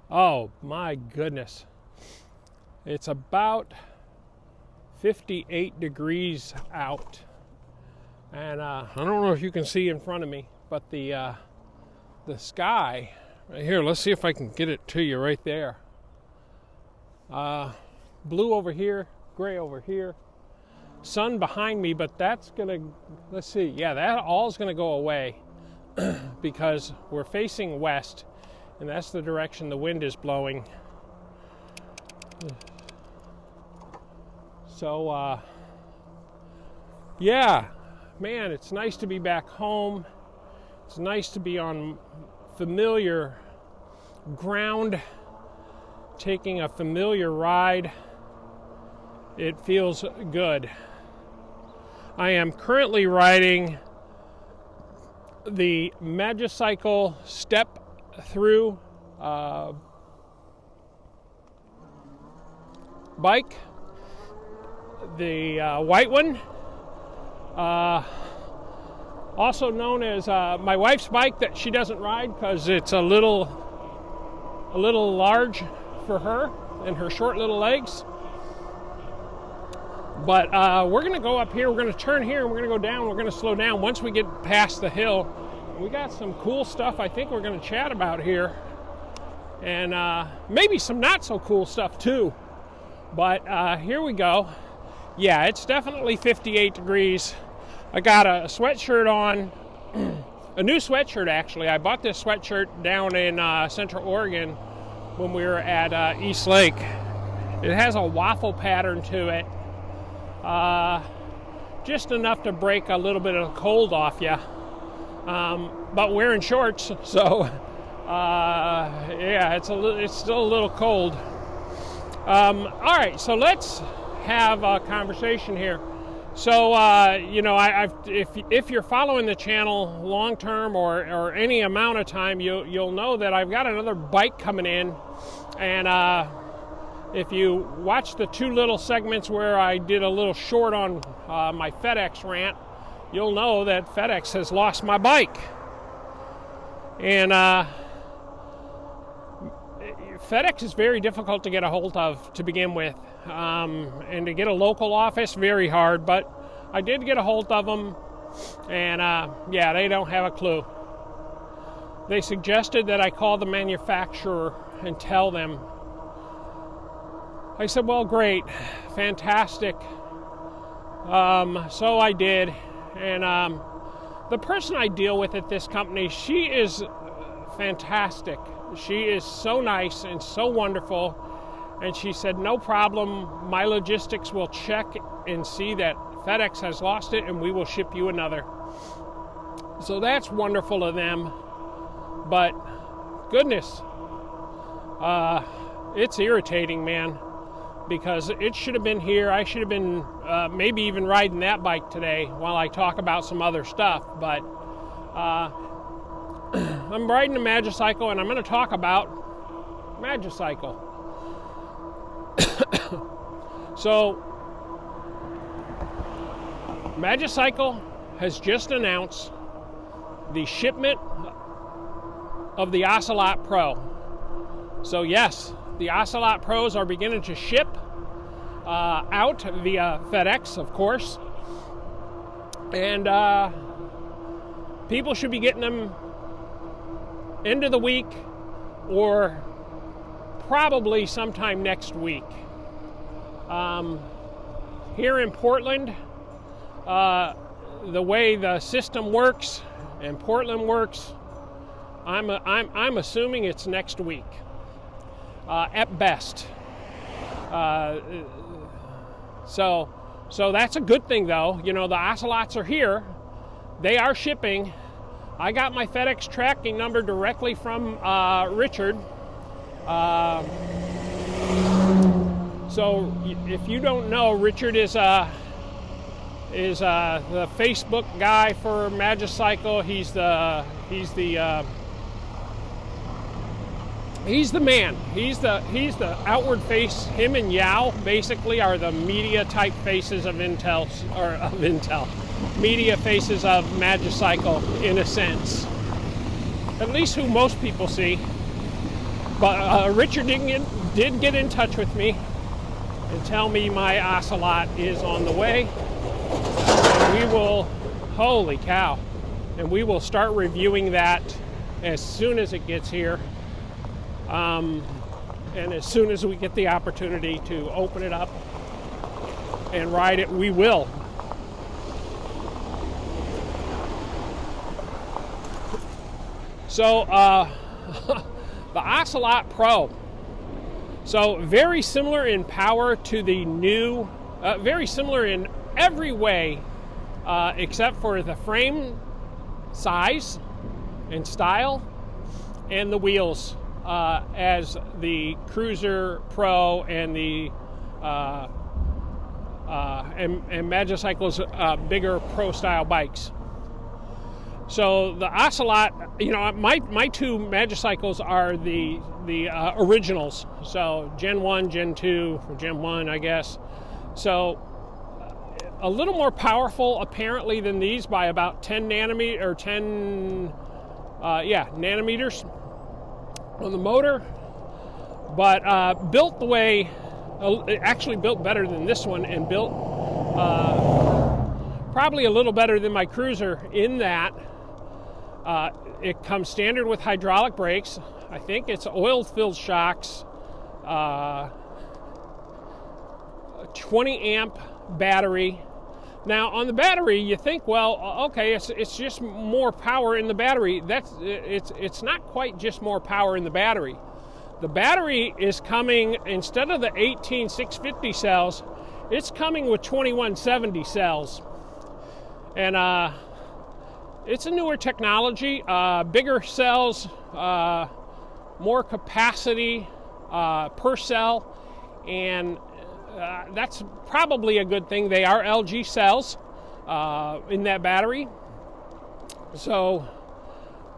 Oh my goodness. It's about 58 degrees out. And I don't know if you can see in front of me, but the sky, right here, let's see if I can get it to you right there. Blue over here, gray over here, sun behind me, but that's gonna, let's see, yeah, that all is gonna go away because we're facing west, and that's the direction the wind is blowing. So, yeah, man, it's nice to be back home. It's nice to be on familiar ground, taking a familiar ride. It feels good. I am currently riding the Magicycle step through bike, the white one, also known as my wife's bike that she doesn't ride because it's a little large for her and her short little legs. But we're going to go up here, we're going to turn here, and we're going to go down, we're going to slow down once we get past the hill. We got some cool stuff I think we're going to chat about here, and maybe some not so cool stuff too. But here we go. Yeah, it's definitely 58 degrees. I got a sweatshirt on, a new sweatshirt actually. I bought this sweatshirt down in Central Oregon when we were at East Lake. It has a waffle pattern to it, just enough to break a little bit of cold off you. But wearing shorts, so yeah, it's still a little cold. All right, so let's have a conversation here. So you know, if you're following the channel long term or any amount of time, you'll know that I've got another bike coming in, and if you watch the two little segments where I did a little short on my FedEx rant, you'll know that FedEx has lost my bike. And FedEx is very difficult to get a hold of to begin with. And to get a local office, very hard. But I did get a hold of them, and yeah, they don't have a clue. They suggested that I call the manufacturer and tell them. I said, well, great, fantastic. So I did, and the person I deal with at this company, she is fantastic. She is so nice and so wonderful, and she said, no problem, my logistics will check and see that FedEx has lost it, and we will ship you another. So that's wonderful of them, but goodness, it's irritating, man. Because it should have been here. I should have been maybe even riding that bike today while I talk about some other stuff. But I'm riding a Magicycle, and I'm going to talk about Magicycle. So, Magicycle has just announced the shipment of the Ocelot Pro. So yes, the Ocelot Pros are beginning to ship out via FedEx, of course. And people should be getting them end of the week or probably sometime next week. Here in Portland, the way the system works and Portland works, I'm assuming it's next week. At best. So that's a good thing, though. You know, the Ocelots are here. They are shipping. I got my FedEx tracking number directly from Richard. So if you don't know, Richard is the Facebook guy for Magicycle. He's the man. He's the outward face. Him and Yao basically are the media type faces of media faces of Magicycle in a sense. At least who most people see. But Richard did get in touch with me and tell me my Ocelot is on the way. And we will, holy cow, and we will start reviewing that as soon as it gets here. And as soon as we get the opportunity to open it up and ride it, we will. So, the Ocelot Pro. So, very similar in power to the new, very similar in every way, except for the frame size and style and the wheels, as the Cruiser Pro and the and Magicycle's bigger pro style bikes. So the Ocelot, you know, my two Magicycles are the originals. So Gen 1, Gen 2, or Gen 1, I guess. So a little more powerful apparently than these by about 10 nanometer or 10 nanometers on the motor, but built the way, actually built better than this one, and built probably a little better than my Cruiser in that it comes standard with hydraulic brakes. I think it's oil-filled shocks, 20 amp battery. Now on the battery, you think, well, okay, it's just more power in the battery. It's not quite just more power in the battery. The battery is coming, instead of the 18650 cells, it's coming with 2170 cells, and it's a newer technology, bigger cells, more capacity per cell, and that's probably a good thing. They are LG cells in that battery. So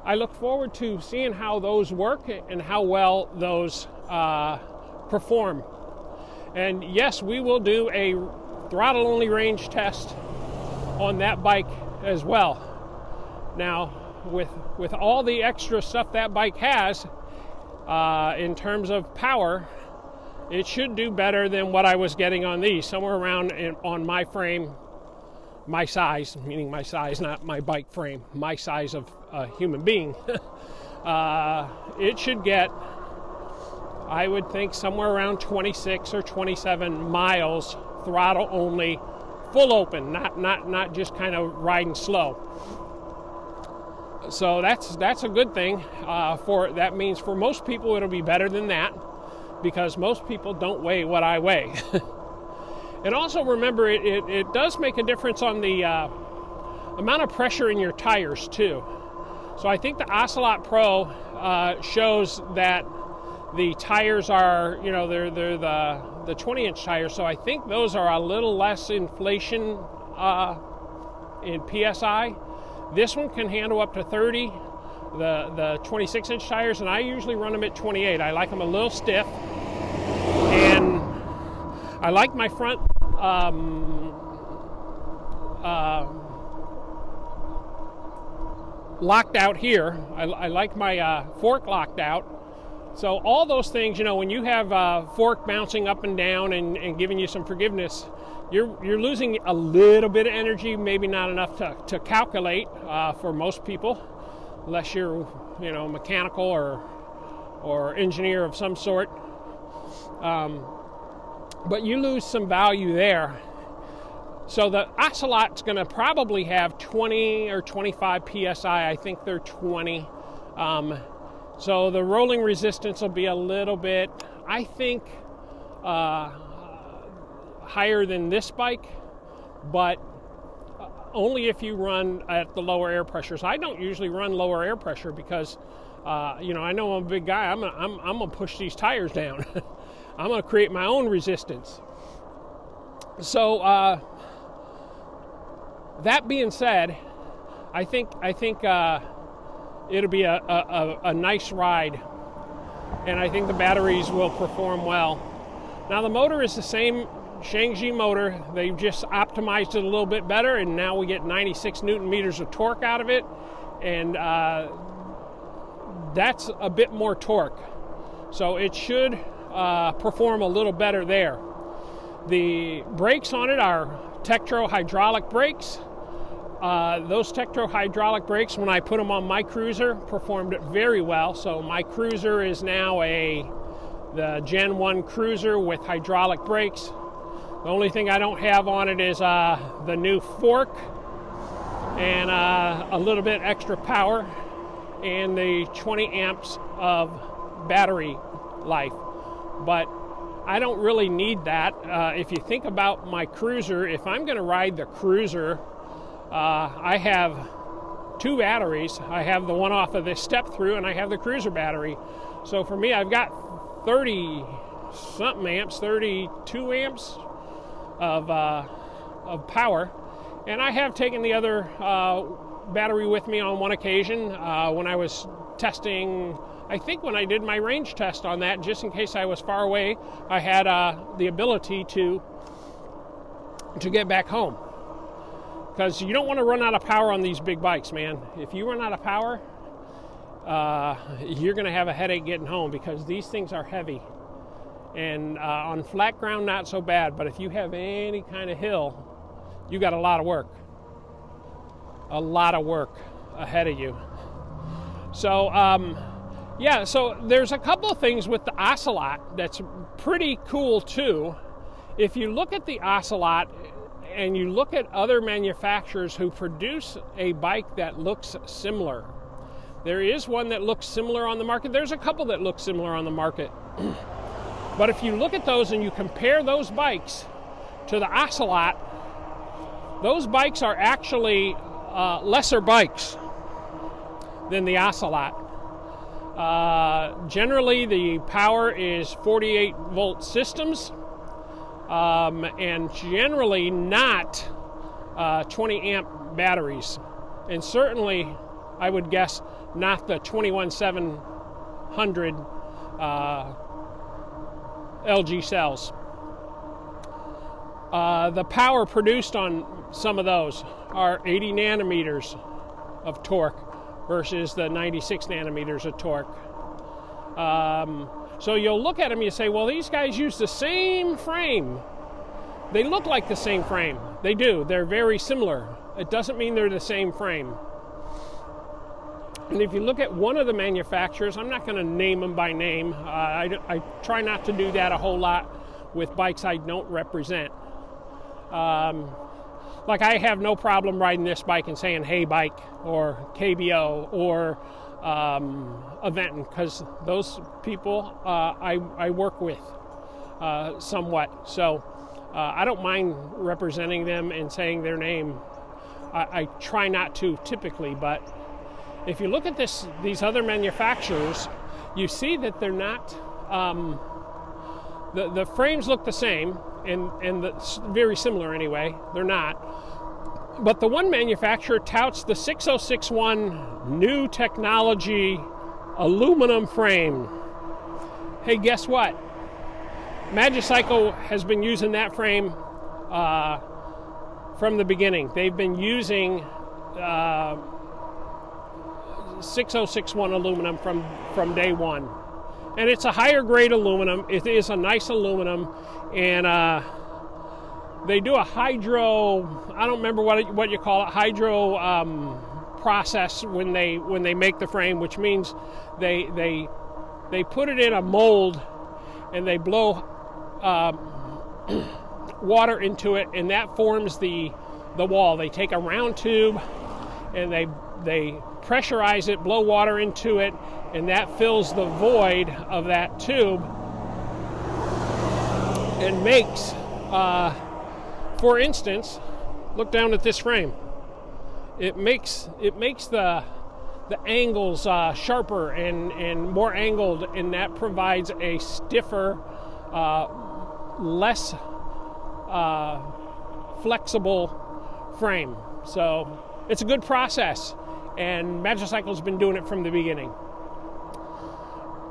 I look forward to seeing how those work and how well those perform. And yes, we will do a throttle-only range test on that bike as well. Now, with all the extra stuff that bike has in terms of power, it should do better than what I was getting on these, somewhere around on my frame, my size, meaning my size, not my bike frame, my size of a human being. It should get, I would think, somewhere around 26 or 27 miles throttle only, full open, not just kind of riding slow. So that's a good thing. That means for most people it'll be better than that, because most people don't weigh what I weigh. And also remember, it does make a difference on the amount of pressure in your tires too. So I think the Ocelot Pro shows that the tires are, you know, they're the 20-inch tires, so I think those are a little less inflation in PSI. This one can handle up to 30, the 26-inch tires, and I usually run them at 28. I like them a little stiff, and I like my front locked out here. I like my fork locked out. So all those things, you know, when you have fork bouncing up and down and giving you some forgiveness, you're losing a little bit of energy, maybe not enough to calculate for most people, unless you're, you know, mechanical or engineer of some sort. But you lose some value there. So the Ocelot's going to probably have 20 or 25 PSI. I think they're 20. So the rolling resistance will be a little bit, I think, higher than this bike, but only if you run at the lower air pressures. I don't usually run lower air pressure because, you know, I know I'm a big guy. I'm gonna push these tires down. I'm gonna create my own resistance. So that being said, I think it'll be a nice ride, and I think the batteries will perform well. Now the motor is the same Shangji motor. They've just optimized it a little bit better, and now we get 96 Newton meters of torque out of it, and that's a bit more torque. So it should perform a little better there. The brakes on it are Tektro hydraulic brakes. Those Tektro hydraulic brakes, when I put them on my Cruiser, performed very well. So my Cruiser is now the Gen 1 Cruiser with hydraulic brakes. The only thing I don't have on it is the new fork and a little bit extra power and the 20 amps of battery life. But I don't really need that. If you think about my Cruiser, if I'm going to ride the Cruiser, I have two batteries. I have the one off of this step through, and I have the Cruiser battery. So for me, I've got 30 something amps, 32 amps of power, and I have taken the other battery with me on one occasion when I was testing. I think when I did my range test on that, just in case I was far away, I had the ability to get back home. Because you don't want to run out of power on these big bikes, man. If you run out of power, you're going to have a headache getting home, because these things are heavy. And on flat ground, not so bad. But if you have any kind of hill, you got a lot of work. A lot of work ahead of you. So, yeah, so there's a couple of things with the Ocelot that's pretty cool too. If you look at the Ocelot and you look at other manufacturers who produce a bike that looks similar, there is one that looks similar on the market. There's a couple that look similar on the market. But if you look at those and you compare those bikes to the Ocelot, those bikes are actually lesser bikes than the Ocelot. Generally, the power is 48 volt systems, and generally not 20 amp batteries, and certainly I would guess not the 21700 LG cells. The power produced on some of those are 80 nanometers of torque versus the 96 nanometers of torque. So you'll look at them and you say, well, these guys use the same frame. They look like the same frame. They do. They're very similar. It doesn't mean they're the same frame. And if you look at one of the manufacturers, I'm not going to name them by name. I try not to do that a whole lot with bikes I don't represent. Like I have no problem riding this bike and saying hey bike or KBO or Aventon, because those people I work with somewhat. So I don't mind representing them and saying their name. I try not to typically, but if you look at these other manufacturers, you see that they're not, the frames look the same, and very similar anyway. They're not. But the one manufacturer touts the 6061 new technology aluminum frame. Hey, guess what? Magicycle has been using that frame from the beginning. They've been using 6061 aluminum from day one. And it's a higher grade aluminum. It is a nice aluminum, and they do a hydro, I don't remember what you call it, hydro process when they make the frame, which means they put it in a mold and they blow water into it, and that forms the wall. They take a round tube and they pressurize it, blow water into it, and that fills the void of that tube and makes, for instance, look down at this frame. It makes the angles sharper and more angled, and that provides a stiffer, less flexible frame. So it's a good process, and Magicycle's been doing it from the beginning.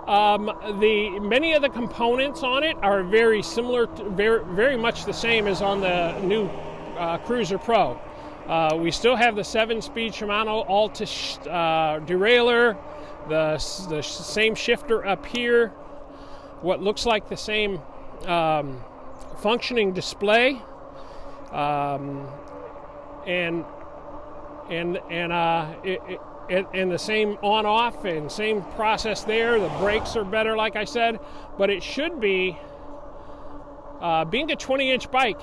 Many of the components on it are very similar, very much the same as on the new Cruiser Pro. We still have the 7-speed Shimano Altus derailleur, the same shifter up here. what looks like the same functioning display, and the same on-off and same process there. The brakes are better, like I said, but it should be, being a 20-inch bike,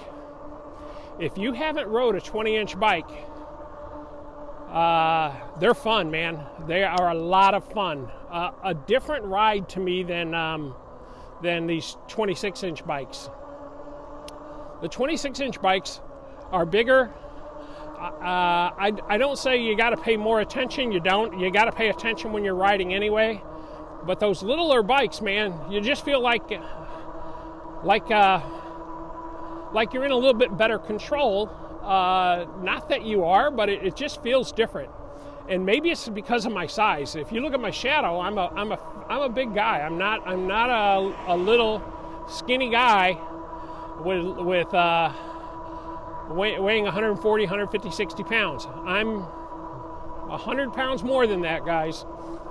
if you haven't rode a 20-inch bike, they're fun, man. They are a lot of fun. A different ride to me than these 26-inch bikes. The 26-inch bikes are bigger. I don't say you got to pay more attention. You don't. You got to pay attention when you're riding anyway. But those littler bikes, man, you just feel like you're in a little bit better control. Not that you are, but it just feels different. And maybe it's because of my size. If you look at my shadow, I'm a big guy. I'm not a little skinny guy with weighing 140, 150, 60 pounds. I'm 100 pounds more than that, guys.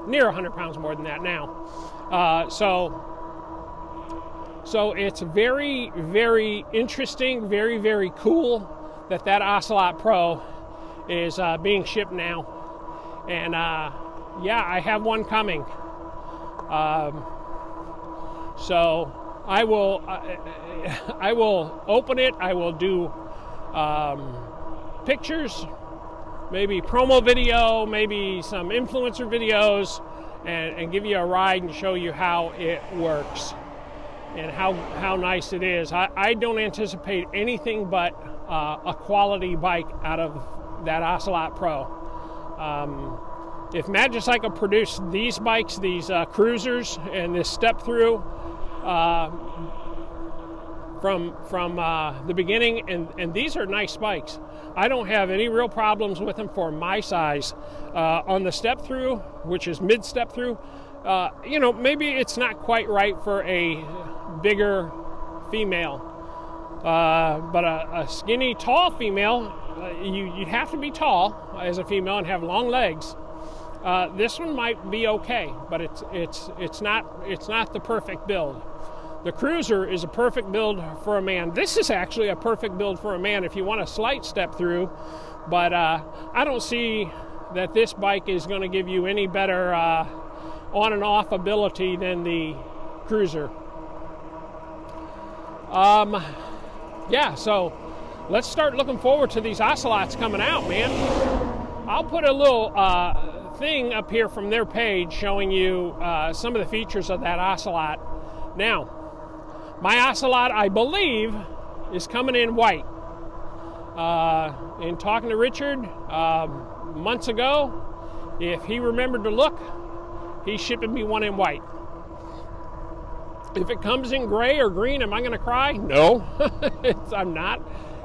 Near 100 pounds more than that now. So it's very, very interesting, very, very cool that Ocelot Pro is being shipped now. And yeah, I have one coming. So I will open it. I will do pictures, maybe promo video, maybe some influencer videos, and give you a ride and show you how it works and how nice it is. I don't anticipate anything but a quality bike out of that Ocelot Pro. If Magicycle produced these bikes, these cruisers, and this step through from the beginning, and these are nice bikes. I don't have any real problems with them for my size. On the step through, which is mid step through, you know, maybe it's not quite right for a bigger female, but a skinny, tall female, you'd have to be tall as a female and have long legs. This one might be okay, but it's not the perfect build. The Cruiser is a perfect build for a man. This is actually a perfect build for a man if you want a slight step through, but I don't see that this bike is going to give you any better on and off ability than the Cruiser. Yeah, so let's start looking forward to these Ocelots coming out, man. I'll put a little thing up here from their page showing you some of the features of that Ocelot. Now, my Ocelot, I believe, is coming in white. In talking to Richard months ago, if he remembered to look, he's shipping me one in white. If it comes in gray or green, am I going to cry? No, I'm not.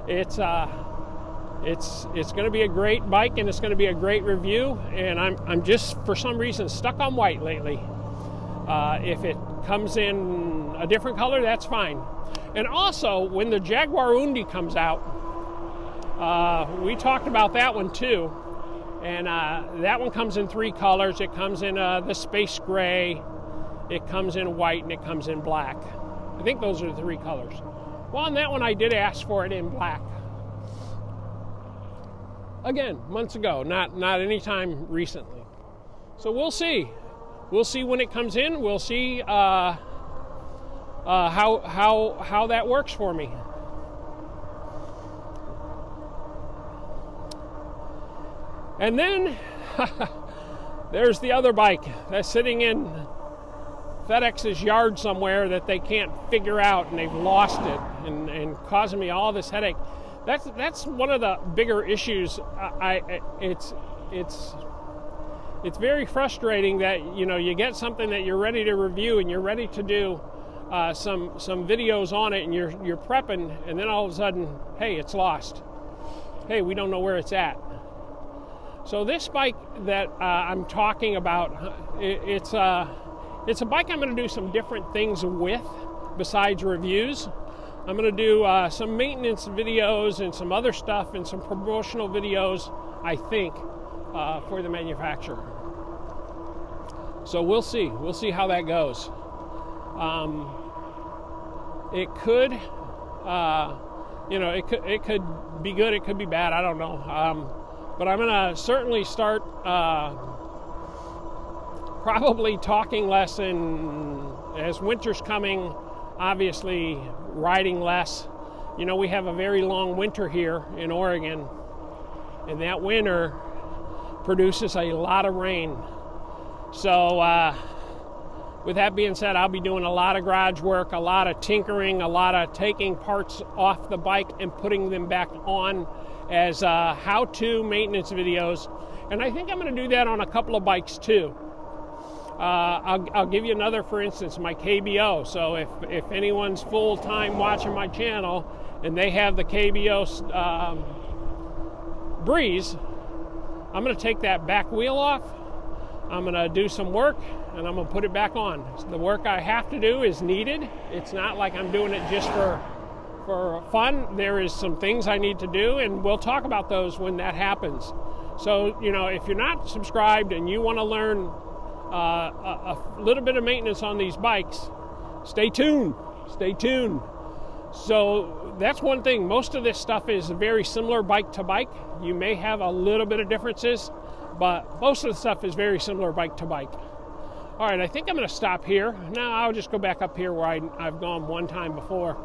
It's going to be a great bike, and it's going to be a great review. And I'm just, for some reason, stuck on white lately. If it comes in a different color, that's fine. And also, when the Jaguar Undi comes out, we talked about that one too. And that one comes in 3 colors. It comes in the space gray, it comes in white, and it comes in black. I think those are the 3 colors. Well, on that one, I did ask for it in black. Again, months ago, not any time recently. So we'll see. We'll see when it comes in. We'll see how that works for me. And then there's the other bike that's sitting in FedEx's yard somewhere that they can't figure out, and they've lost it, and causing me all this headache. That's one of the bigger issues. It's very frustrating that, you know, you get something that you're ready to review and you're ready to do some videos on it, and you're prepping, and then all of a sudden, hey, it's lost. Hey, we don't know where it's at. So this bike that I'm talking about, it's a bike I'm going to do some different things with besides reviews. I'm going to do some maintenance videos and some other stuff and some promotional videos, I think, for the manufacturer. So we'll see. We'll see how that goes. It could, it could be good, it could be bad, I don't know. But I'm going to certainly start probably talking less as winter's coming, obviously riding less. You know, we have a very long winter here in Oregon, and that winter produces a lot of rain. So with that being said, I'll be doing a lot of garage work, a lot of tinkering, a lot of taking parts off the bike and putting them back on as how-to maintenance videos. And I think I'm going to do that on a couple of bikes too. I'll give you another, for instance, my KBO. So if anyone's full-time watching my channel and they have the KBO Breeze, I'm going to take that back wheel off, I'm going to do some work, and I'm going to put it back on. So the work I have to do is needed. It's not like I'm doing it just for fun. There is some things I need to do, and we'll talk about those when that happens. So, you know, if you're not subscribed and you want to learn a little bit of maintenance on these bikes, stay tuned. So that's one thing. Most of this stuff is very similar bike to bike. You may have a little bit of differences, but most of the stuff is very similar bike to bike. All right, I think I'm going to stop here. Now I'll just go back up here where I've gone one time before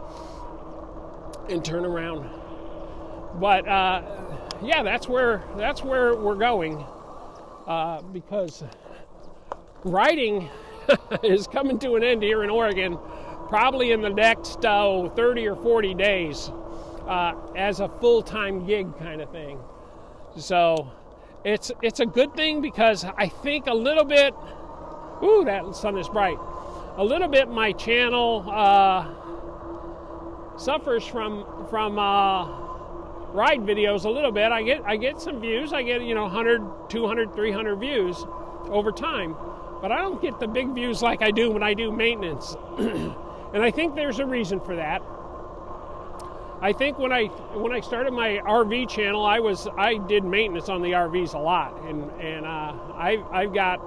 and turn around. But yeah, that's where we're going, because riding is coming to an end here in Oregon, probably in the next 30 or 40 days, as a full-time gig kind of thing. So it's a good thing, because I think a little bit, ooh, that sun is bright, a little bit my channel suffers from ride videos a little bit. I get some views. I get 100, 200, 300 views over time, but I don't get the big views like I do when I do maintenance. And I think there's a reason for that. I think when I started my RV channel, I did maintenance on the RVs a lot, and I've got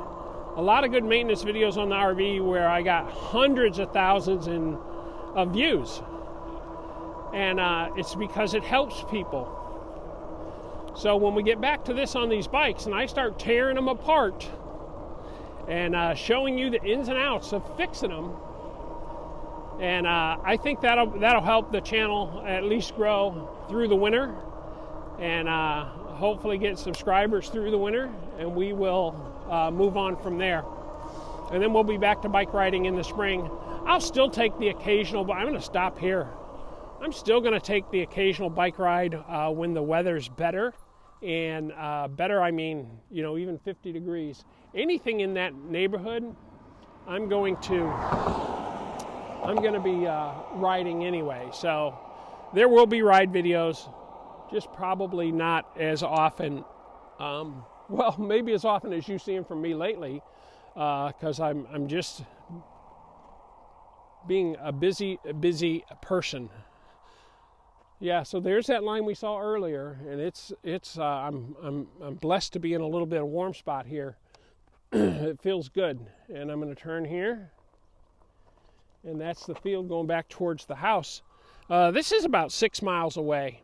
a lot of good maintenance videos on the RV where I got hundreds of thousands of views. And it's because it helps people. So when we get back to this on these bikes and I start tearing them apart and showing you the ins and outs of fixing them, and I think that'll help the channel at least grow through the winter, and hopefully get subscribers through the winter, and we will move on from there. And then we'll be back to bike riding in the spring. I'll still take the occasional, but I'm going to stop here. I'm still going to take the occasional bike ride when the weather's better, and better I mean, even 50 degrees. Anything in that neighborhood, I'm going to be riding anyway. So there will be ride videos, just probably not as often. Well, maybe as often as you've seen from me lately, because I'm just being a busy person. Yeah, so there's that line we saw earlier, and I'm blessed to be in a little bit of warm spot here. It feels good, and I'm going to turn here, and that's the field going back towards the house. This is about 6 miles away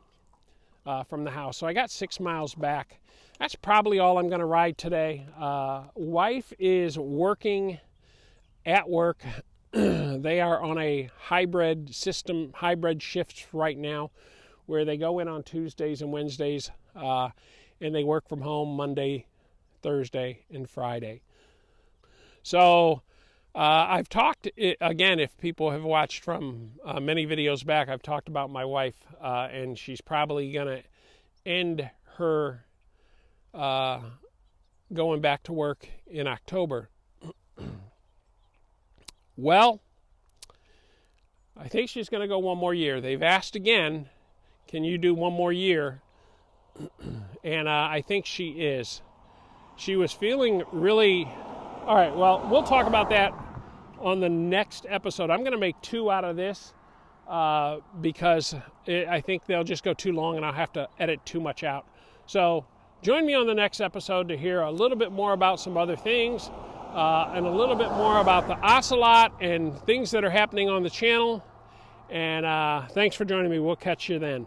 from the house, so I got 6 miles back. That's probably all I'm going to ride today. Wife is working at work. They are on a hybrid system, hybrid shifts right now, where they go in on Tuesdays and Wednesdays, and they work from home Monday, Thursday, and Friday. So I've talked, again, if people have watched from many videos back, I've talked about my wife, and she's probably going to end her going back to work in October. Well, I think she's going to go one more year. They've asked again, can you do one more year? And I think she is. She was feeling really... All right, well, we'll talk about that on the next episode. I'm going to make 2 out of this because I think they'll just go too long and I'll have to edit too much out. So join me on the next episode to hear a little bit more about some other things. and a little bit more about the Ocelot and things that are happening on the channel. And thanks for joining me. We'll catch you then.